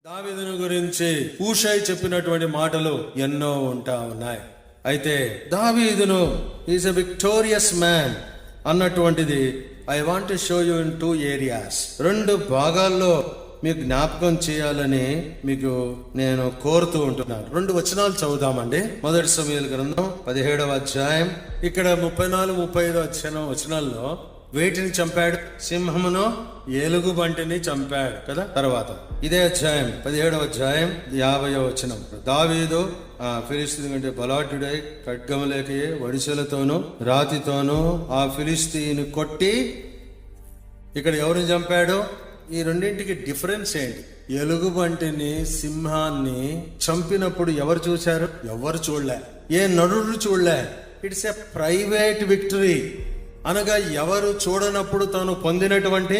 దావీదును గురించి హూషై చెప్పినటువంటి మాటలు ఎన్నో ఉంటా ఉన్నాయి. అయితే దావీదును ఈజ్ ఎ విక్టోరియస్ మ్యాన్ అన్నటువంటిది I want to show you in 2 areas. 2 భాగాల్లో మీకు జ్ఞాపకం చేయాలని మీకు నేను కోరుతూ ఉంటున్నాను. 2 వచనాలు చదువుదామండి. మొదటి సమూయేలు గ్రంథం 17వ అధ్యాయం. ఇక్కడ 34-35 వచనాల్లో వేటిని చంపాడు? సింహమును, ఎలుగుబంటిని చంపాడు కదా. తర్వాత ఇదే అధ్యాయం 17వ అధ్యాయం 50వ వచనం. దావీదు ఫిలిస్తీన్ కంటే బలాఢ్యుడై ఖడ్గములేకయే వడిసెలతోనూ రాతితోనూ ఆ ఫిలిస్తీని కొట్టి, ఇక్కడ ఎవరిని చంపాడు? ఈ రెండింటికి డిఫరెన్స్ ఏంటి? ఎలుగుబంటిని, సింహాన్ని చంపినప్పుడు ఎవరు చూశారు? ఎవరు చూడలే, ఏ నరుడు చూడలే. ఇట్స్ ఎ ప్రైవేట్ విక్టరీ, అనగా ఎవరు చూడనప్పుడు తాను పొందినటువంటి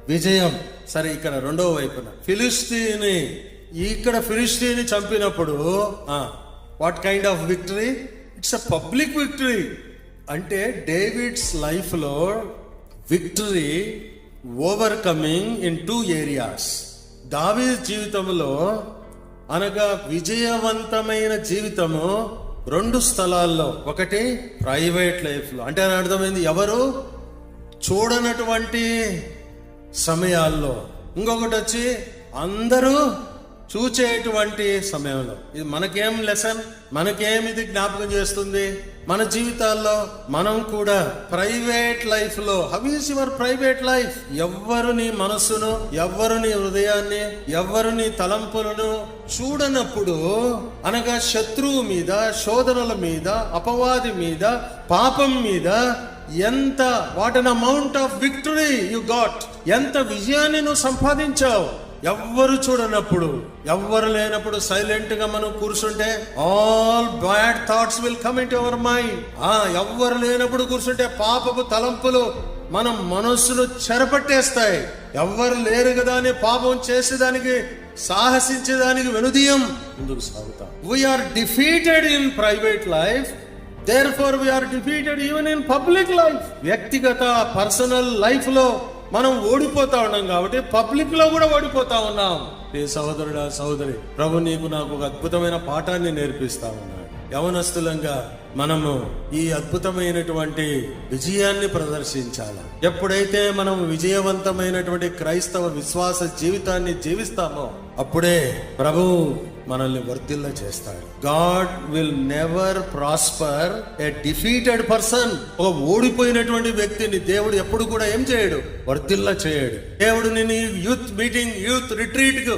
విజయం. సరే, ఇక్కడ రెండవ వైపున ఫిలిస్తీని, ఇక్కడ ఫిలిస్తీని చంపినప్పుడు what kind of victory? It's a public victory. అంటే డేవిడ్స్ లైఫ్ లో విక్టరీ ఓవర్కమింగ్ ఇన్ 2 ఏరియాస్. దావీదు జీవితంలో అనగా విజయవంతమైన జీవితము 2 స్థలాల్లో. ఒకటి ప్రైవేట్ లైఫ్ లో, అంటే అర్థమైంది ఎవరు చూడనటువంటి సమయాల్లో. ఇంకొకటి వచ్చి అందరూ చూచేటువంటి సమయంలో. ఇది మనకేం లెసన్, మనకేం ఇది జ్ఞాపకం చేస్తుంది? మన జీవితాల్లో మనం కూడా ప్రైవేట్ లైఫ్ లో, how is your private life? ఎవ్వరు నీ మనస్సును, ఎవ్వరు నీ హృదయాన్ని, ఎవ్వరు నీ తలంపులను చూడనప్పుడు, అనగా శత్రువు మీద, శోధనల మీద, అపవాది మీద, పాపం మీద ఎంత what an amount of victory you got, ఎంత విజయాన్ని నువ్వు సంపాదించావు. ఎవ్వరు చూడనప్పుడు, ఎవ్వరు లేనప్పుడు సైలెంట్ గా మనం కూర్చుంటే all bad thoughts will come in to our mind. ఎవ్వరు లేనప్పుడు కూర్చుంటే పాపపు తలంపులు మనం మనస్సును చెరపట్టేస్తాయి. ఎవ్వరు లేరు కదా అని పాపం చేసేదానికి, సాహసించేదానికి వెనుదీయం ముందుకు సాగుతాం. We're defeated in private life, therefore we are defeated even in public life. వ్యక్తిగత పర్సనల్ లైఫ్ లో మనం ఓడిపోతా ఉన్నాం కాబట్టి పబ్లిక్ లో కూడా ఓడిపోతా ఉన్నాం. ఏ సహోదరుడా, సహోదరి, ప్రభు నీకు నాకు ఒక అద్భుతమైన పాఠాన్ని నేర్పిస్తా ఉన్నాడు. యవనస్తులంగా మనము ఈ అద్భుతమైనటువంటి విజయాన్ని ప్రదర్శించాలి. ఎప్పుడైతే మనం విజయవంతమైనటువంటి క్రైస్తవ విశ్వాస జీవితాన్ని జీవిస్తామో అప్పుడే ప్రభు మనల్ని వర్ధిల్ల చేస్తాడు. God will never prosper A defeated person. ఒక ఓడిపోయినటువంటి వ్యక్తిని దేవుడు ఎప్పుడు కూడా ఏం చేయడు? వర్ధిల్ల చేయడు. దేవుడు నేను యూత్ మీటింగ్, యూత్ రిట్రీట్ కు